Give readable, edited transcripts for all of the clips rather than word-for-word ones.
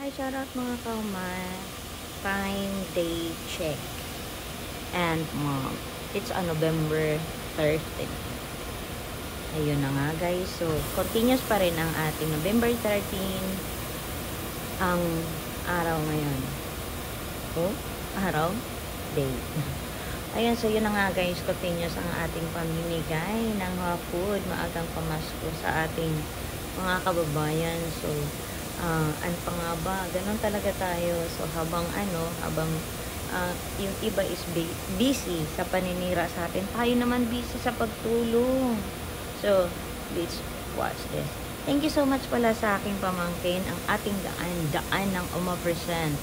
Hi, shoutout mga kaumay. Time day check. And mom, it's on November 13. Ayun na nga guys. So, continuous pa rin ang ating November 13 ang araw ngayon. Oh, araw? Day. Ayan, so yun na nga guys. Continuous ang ating pamimigay ng food. Maagang pamasko sa ating mga kababayan. So, ano pa nga ba? Ganon talaga tayo. So, habang yung iba is busy sa paninira sa atin, tayo naman busy sa pagtulong. So, let's watch this. Thank you so much pala sa aking pamangkin, ang ating daan ng umapresent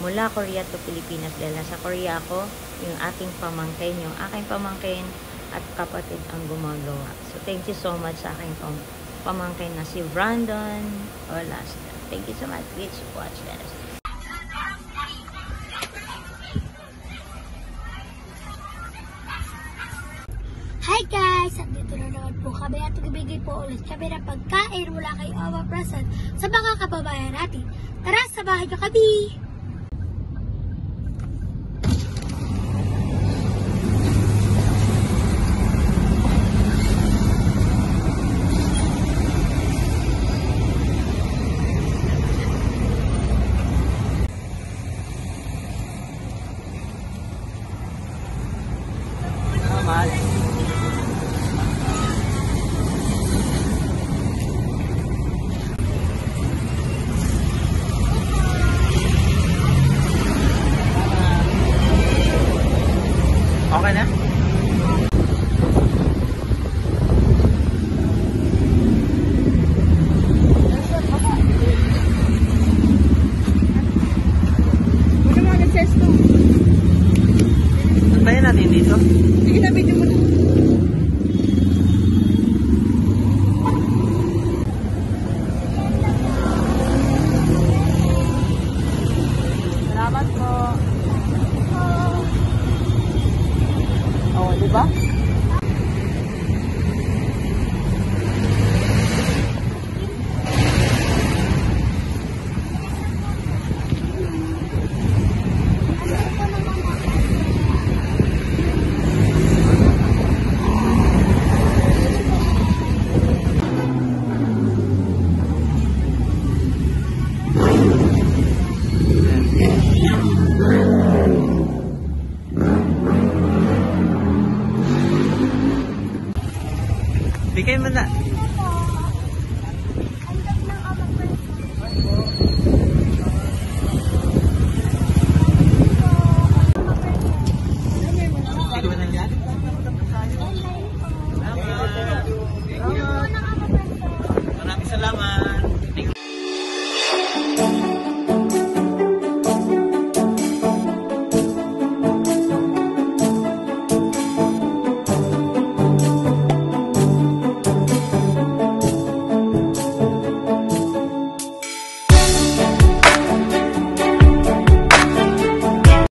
mula Korea to Pilipinas. Dahil nasa Korea ako, yung ating pamangkin, yung aking pamangkin at kapatid ang gumagawa. So, thank you so much sa aking pamangkin na si Brandon Olasta. Thank you so much. Let's watch this. Hi guys! Dito na naman po kami at nagbigay po ulit kami ng pagkain mula kay Oma Present sa mga kababayan natin. Tara, samahan niyo kami!